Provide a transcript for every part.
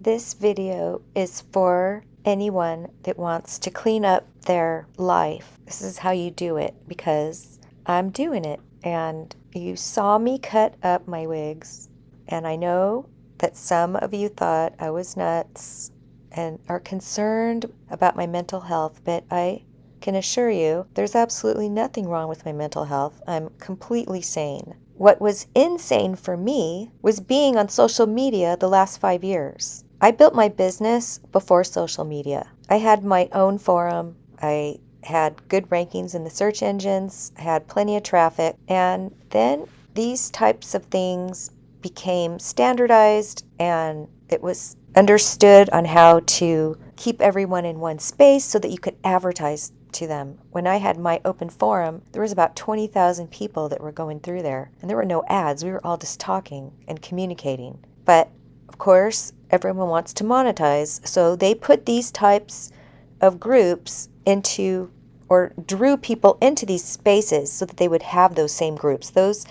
This video is for anyone that wants to clean up their life. This is how you do it because I'm doing it. And you saw me cut up my wigs. And I know that some of you thought I was nuts and are concerned about my mental health, but I can assure you there's absolutely nothing wrong with my mental health. I'm completely sane. What was insane for me was being on social media the last 5 years. I built my business before social media. I had my own forum. I had good rankings in the search engines. I had plenty of traffic. And then these types of things became standardized, and it was understood on how to keep everyone in one space so that you could advertise to them. When I had my open forum, there was about 20,000 people that were going through there, and there were no ads. We were all just talking and communicating. But of course, everyone wants to monetize, so they put these types of groups into, or drew people into these spaces so that they would have those same groups. Those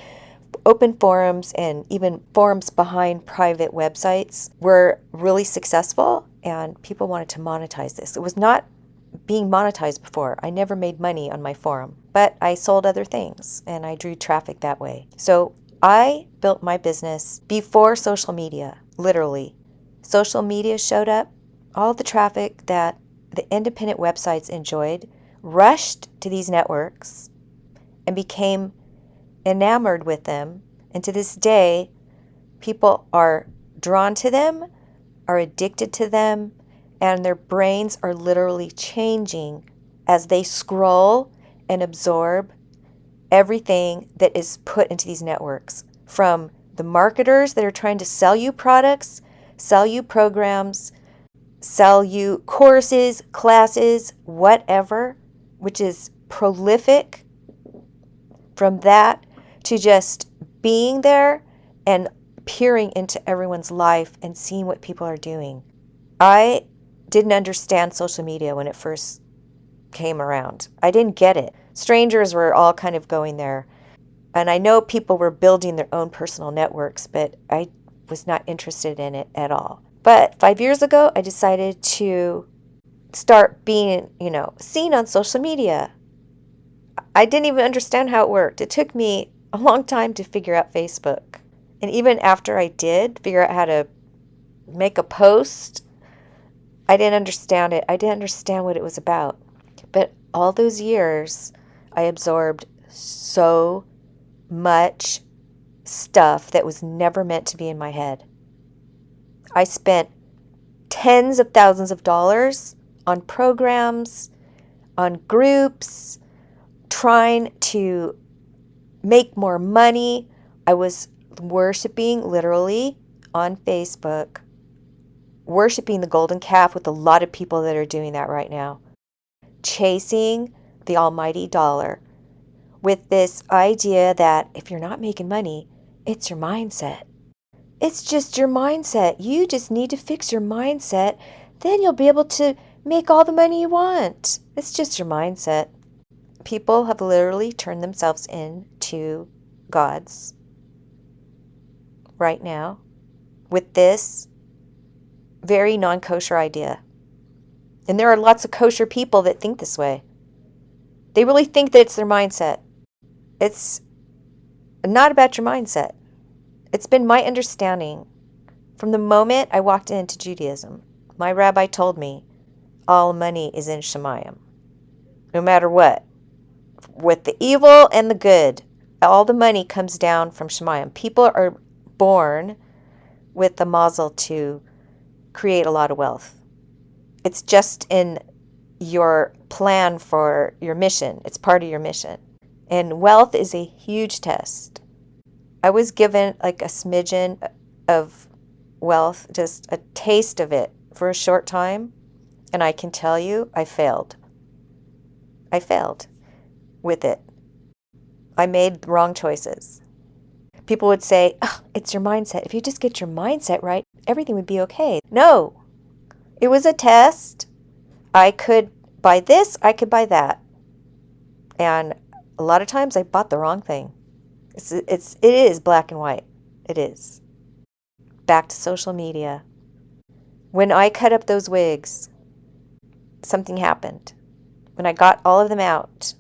open forums and even forums behind private websites were really successful, and people wanted to monetize this. It was not being monetized before. I never made money on my forum, but I sold other things and I drew traffic that way. So I built my business before social media, literally. Social media showed up, all the traffic that the independent websites enjoyed rushed to these networks and became enamored with them. And to this day, people are drawn to them, are addicted to them, and their brains are literally changing as they scroll and absorb everything that is put into these networks. From the marketers that are trying to sell you products, sell you programs, sell you courses, classes, whatever, which is prolific, from that to just being there and peering into everyone's life and seeing what people are doing. I didn't understand social media when it first came around. I didn't get it. Strangers were all kind of going there. And I know people were building their own personal networks, but I was not interested in it at all. But 5 years ago, I decided to start being, seen on social media. I didn't even understand how it worked. It took me a long time to figure out Facebook. And even after I did figure out how to make a post, I didn't understand it. I didn't understand what it was about. But all those years, I absorbed so much stuff that was never meant to be in my head. I spent tens of thousands of dollars on programs, on groups, trying to make more money. I was worshiping literally on Facebook, worshiping the golden calf with a lot of people that are doing that right now, chasing the almighty dollar with this idea that if you're not making money, it's your mindset. It's just your mindset. You just need to fix your mindset. Then you'll be able to make all the money you want. It's just your mindset. People have literally turned themselves into gods right now with this very non-kosher idea. And there are lots of kosher people that think this way. They really think that it's their mindset. It's not about your mindset. It's been my understanding from the moment I walked into Judaism. My rabbi told me all money is in Shemayim. No matter what. With the evil and the good, all the money comes down from Shemayim. People are born with the mazel to create a lot of wealth. It's just in your plan for your mission. It's part of your mission. And wealth is a huge test. I was given like a smidgen of wealth, just a taste of it for a short time. And I can tell you, I failed. I failed with it. I made the wrong choices. People would say, oh, it's your mindset. If you just get your mindset right, everything would be okay. No, it was a test. I could buy this, I could buy that. And a lot of times I bought the wrong thing. It is black and white. It is. Back to social media. When I cut up those wigs, something happened. When I got all of them out,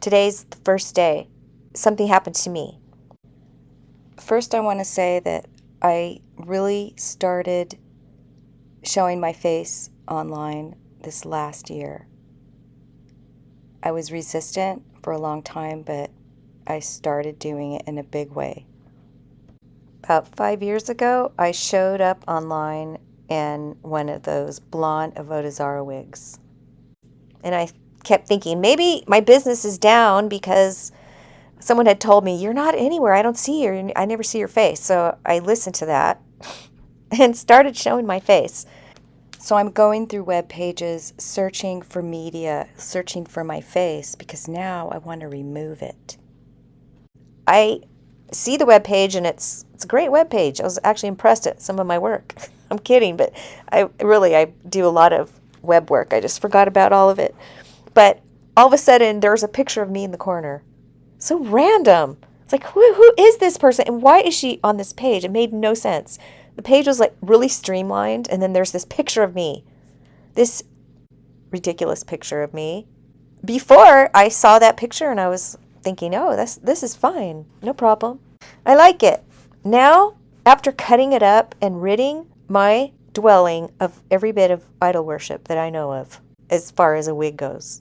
today's the first day, something happened to me. First, I want to say that I really started showing my face online this last year. I was resistant for a long time, but I started doing it in a big way. About 5 years ago, I showed up online in one of those blonde Avodah Zarah wigs. And I kept thinking, maybe my business is down because someone had told me, you're not anywhere, I don't see you, I never see your face. So I listened to that and started showing my face. So I'm going through web pages, searching for media, searching for my face, because now I want to remove it. I see the web page, and it's a great web page. I was actually impressed at some of my work. I'm kidding, but I do a lot of web work. I just forgot about all of it. But all of a sudden, there's a picture of me in the corner. So random. It's like, who is this person, and why is she on this page? It made no sense. The page was like really streamlined, and then there's this picture of me, this ridiculous picture of me. Before I saw that picture, and I was thinking, oh, this is fine, no problem. I like it. Now, after cutting it up and ridding my dwelling of every bit of idol worship that I know of, as far as a wig goes,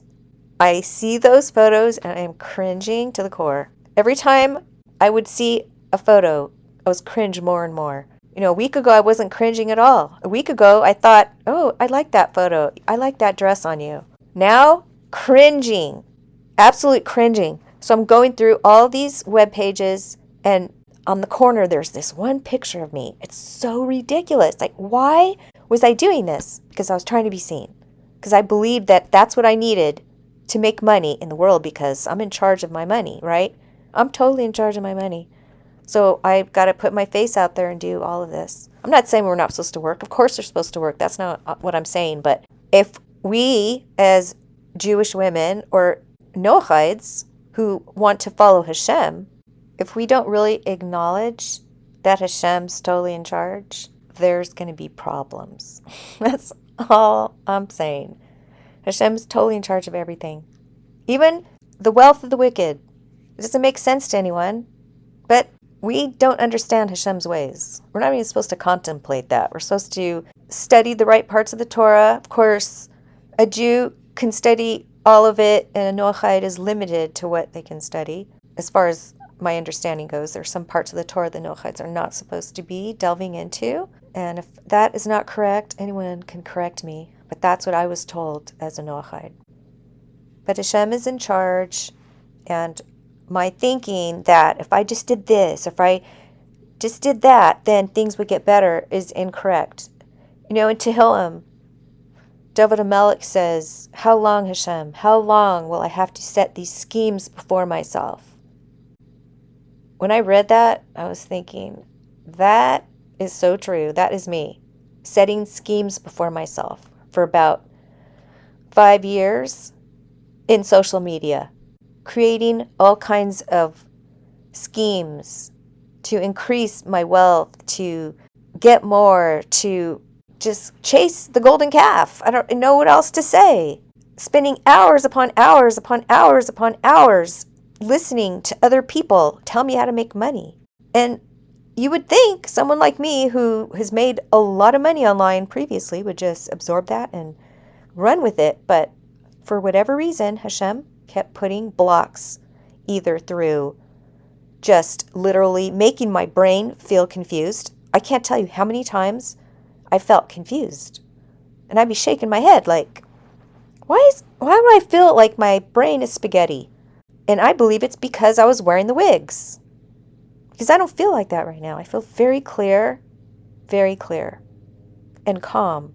I see those photos and I am cringing to the core. Every time I would see a photo, I was cringe more and more. You know, a week ago, I wasn't cringing at all. A week ago, I thought, oh, I like that photo. I like that dress on you. Now, cringing, absolute cringing. So I'm going through all these web pages, and on the corner, there's this one picture of me. It's so ridiculous. Like, why was I doing this? Because I was trying to be seen. Because I believed that that's what I needed to make money in the world, because I'm in charge of my money, right? I'm totally in charge of my money. So I've got to put my face out there and do all of this. I'm not saying we're not supposed to work. Of course we're supposed to work. That's not what I'm saying. But if we as Jewish women or Noachides who want to follow Hashem, if we don't really acknowledge that Hashem's totally in charge, there's going to be problems. That's all I'm saying. Hashem's totally in charge of everything. Even the wealth of the wicked. It doesn't make sense to anyone, but we don't understand Hashem's ways. We're not even supposed to contemplate that. We're supposed to study the right parts of the Torah. Of course, a Jew can study all of it, and a Noachide is limited to what they can study. As far as my understanding goes, there are some parts of the Torah the Noachides are not supposed to be delving into. And if that is not correct, anyone can correct me. But that's what I was told as a Noachide. But Hashem is in charge, and my thinking that if I just did this, if I just did that, then things would get better is incorrect. You know, in Tehillim, David HaMelech says, how long, Hashem? How long will I have to set these schemes before myself? When I read that, I was thinking, that is so true. That is me. Setting schemes before myself for about 5 years in social media. Creating all kinds of schemes to increase my wealth, to get more, to just chase the golden calf. I don't know what else to say. Spending hours upon hours upon hours upon hours listening to other people tell me how to make money. And you would think someone like me who has made a lot of money online previously would just absorb that and run with it. But for whatever reason, Hashem kept putting blocks, either through just literally making my brain feel confused. I can't tell you how many times I felt confused. And I'd be shaking my head like, why would I feel like my brain is spaghetti? And I believe it's because I was wearing the wigs. Because I don't feel like that right now. I feel very clear, and calm.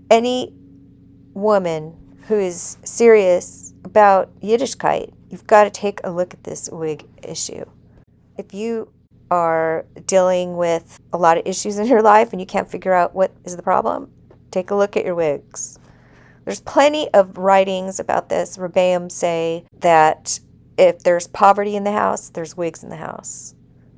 Any woman who is serious about Yiddishkeit, you've got to take a look at this wig issue. If you are dealing with a lot of issues in your life and you can't figure out what is the problem, take a look at your wigs. There's plenty of writings about this. Rebbeim say that if there's poverty in the house, there's wigs in the house.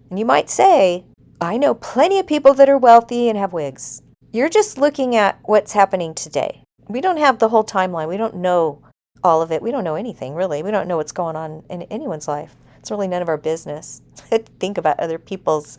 And you might say, I know plenty of people that are wealthy and have wigs. you're just looking at what's happening today. We don't have the whole timeline. We don't know all of it. We don't know anything, really. We don't know what's going on in anyone's life. It's really none of our business to think about other people's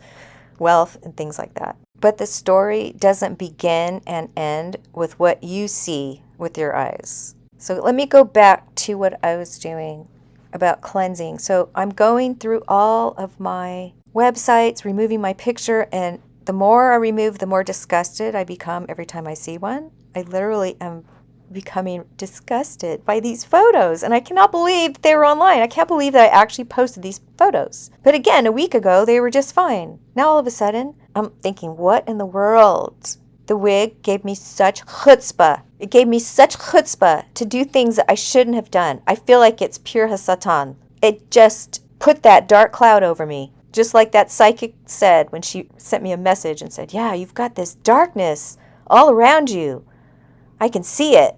wealth and things like that. But the story doesn't begin and end with what you see with your eyes. So let me go back to what I was doing about cleansing. So I'm going through all of my websites, removing my picture, and the more I remove, the more disgusted I become every time I see one. I literally am becoming disgusted by these photos, and I cannot believe that they were online. I can't believe that I actually posted these photos. But again, a week ago, they were just fine. Now all of a sudden, I'm thinking, what in the world? The wig gave me such chutzpah. It gave me such chutzpah to do things that I shouldn't have done. I feel like it's pure hasatan. It just put that dark cloud over me. Just like that psychic said when she sent me a message and said, yeah, you've got this darkness all around you. I can see it.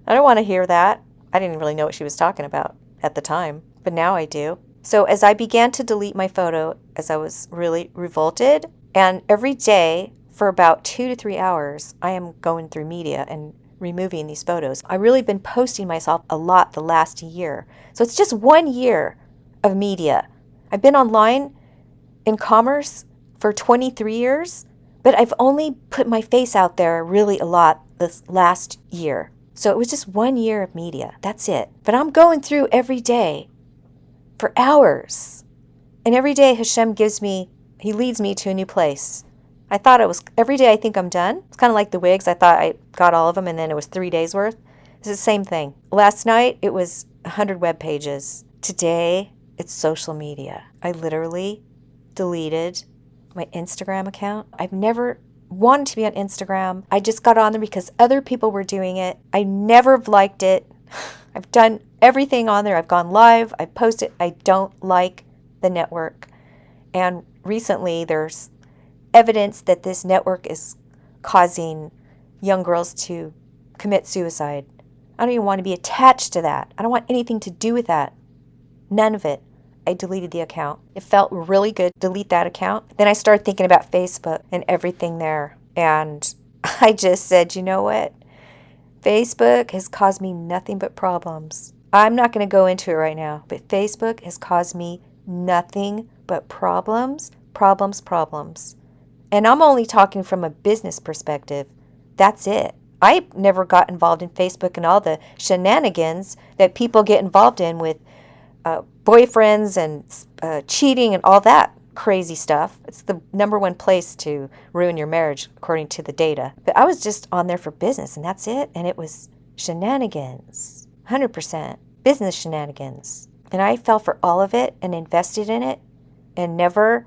I don't want to hear that. I didn't really know what she was talking about at the time, but now I do. So as I began to delete my photo, as I was really revolted, and every day for about 2 to 3 hours, I am going through media and removing these photos. I've really been posting myself a lot the last year. So it's just 1 year of media. I've been online in commerce for 23 years, but I've only put my face out there really a lot this last year. So it was just 1 year of media. That's it. But I'm going through every day for hours. And every day Hashem He leads me to a new place. I thought it was, every day I think I'm done. It's kind of like the wigs. I thought I got all of them and then it was 3 days worth. It's the same thing. Last night it was 100 web pages. Today it's social media. I literally deleted my Instagram account. I've never wanted to be on Instagram. I just got on there because other people were doing it. I never liked it. I've done everything on there. I've gone live. I've posted. I don't like the network. And recently there's evidence that this network is causing young girls to commit suicide. I don't even want to be attached to that. I don't want anything to do with that. None of it. I deleted the account. It felt really good to delete that account. Then I started thinking about Facebook and everything there. And I just said, you know what? Facebook has caused me nothing but problems. I'm not going to go into it right now, but Facebook has caused me nothing but problems. And I'm only talking from a business perspective. That's it. I never got involved in Facebook and all the shenanigans that people get involved in with boyfriends and cheating and all that crazy stuff. It's the #1 place to ruin your marriage, according to the data. But I was just on there for business, and that's it. And it was shenanigans, 100% business shenanigans. And I fell for all of it and invested in it and never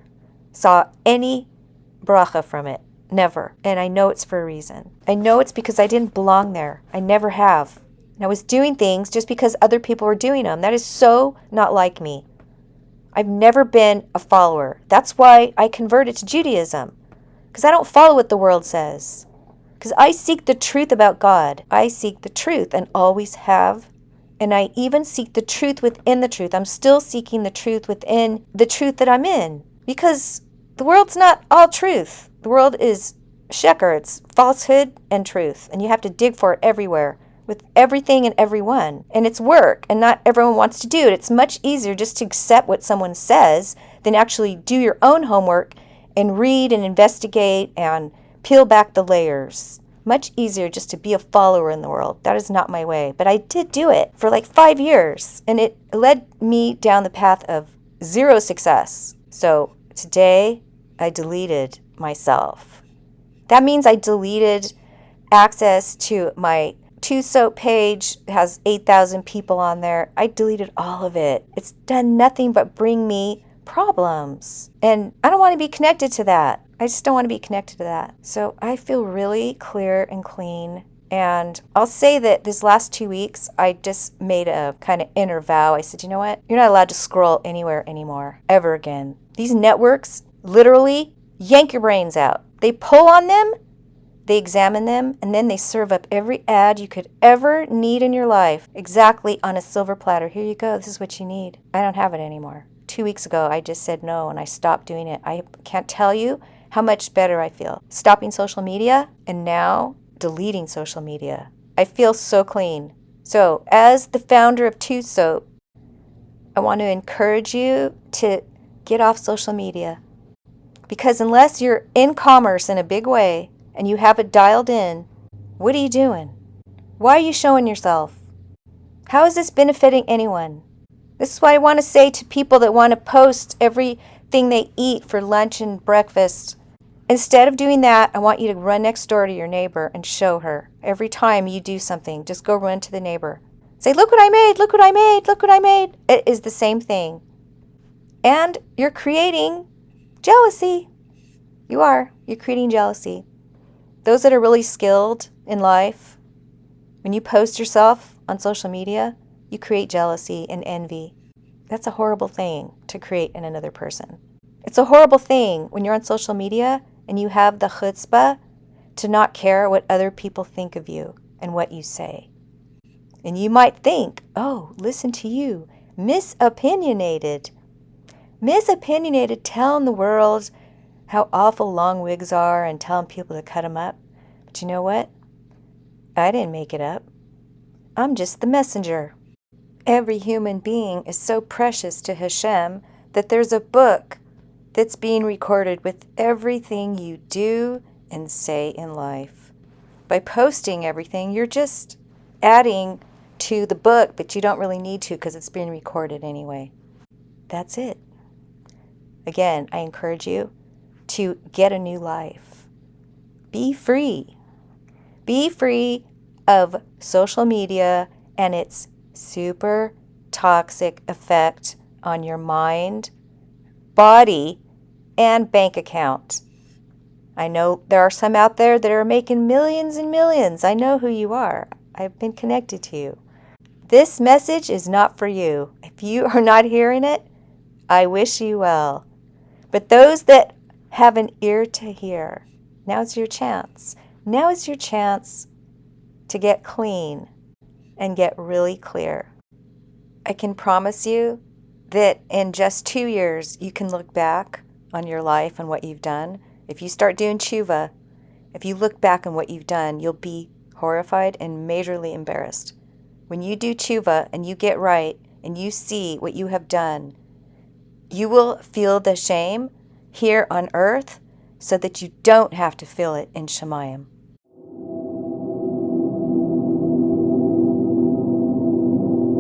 saw any bracha from it. Never. And I know it's for a reason. I know it's because I didn't belong there. I never have. And I was doing things just because other people were doing them. That is so not like me. I've never been a follower. That's why I converted to Judaism. Because I don't follow what the world says. Because I seek the truth about God. I seek the truth and always have. And I even seek the truth within the truth. I'm still seeking the truth within the truth that I'm in. Because the world's not all truth. The world is sheker. It's falsehood and truth. And you have to dig for it everywhere. With everything and everyone. And it's work, and not everyone wants to do it. It's much easier just to accept what someone says than actually do your own homework and read and investigate and peel back the layers. Much easier just to be a follower in the world. That is not my way. But I did do it for like 5 years, and it led me down the path of zero success. So today, I deleted myself. That means I deleted access to my Two Soap page. Has 8,000 people on there. I deleted all of it. It's done nothing but bring me problems. And I don't want to be connected to that. I just don't want to be connected to that. So I feel really clear and clean. And I'll say that this last 2 weeks, I just made a kind of inner vow. I said, you know what? You're not allowed to scroll anywhere anymore, ever again. These networks literally yank your brains out. They pull on them. They examine them, and then they serve up every ad you could ever need in your life, exactly on a silver platter. Here you go. This is what you need. I don't have it anymore. 2 weeks ago, I just said no, and I stopped doing it. I can't tell you how much better I feel. Stopping social media and now deleting social media. I feel so clean. So as the founder of Two Soap, I want to encourage you to get off social media. Because unless you're in commerce in a big way and you have it dialed in, what are you doing? Why are you showing yourself? How is this benefiting anyone? This is what I want to say to people that want to post everything they eat for lunch and breakfast. Instead of doing that, I want you to run next door to your neighbor and show her. Every time you do something, just go run to the neighbor. Say, look what I made, look what I made, look what I made. It is the same thing. And you're creating jealousy. You are. You're creating jealousy. Those that are really skilled in life, when you post yourself on social media, you create jealousy and envy. That's a horrible thing to create in another person. It's a horrible thing when you're on social media and you have the chutzpah to not care what other people think of you and what you say. And you might think, oh, listen to you, misopinionated. Misopinionated, telling the world how awful long wigs are and telling people to cut them up. But you know what? I didn't make it up. I'm just the messenger. Every human being is so precious to Hashem that there's a book that's being recorded with everything you do and say in life. By posting everything, you're just adding to the book, but you don't really need to because it's being recorded anyway. That's it. Again, I encourage you to get a new life. Be free. Be free of social media and its super toxic effect on your mind, body, and bank account. I know there are some out there that are making millions and millions. I know who you are. I've been connected to you. This message is not for you. If you are not hearing it, I wish you well. But those that have an ear to hear, now's your chance. Now is your chance to get clean and get really clear. I can promise you that in just 2 years, you can look back on your life and what you've done. If you start doing tshuva, if you look back on what you've done, you'll be horrified and majorly embarrassed. When you do tshuva and you get right and you see what you have done, you will feel the shame here on earth so that you don't have to feel it in Shemayim.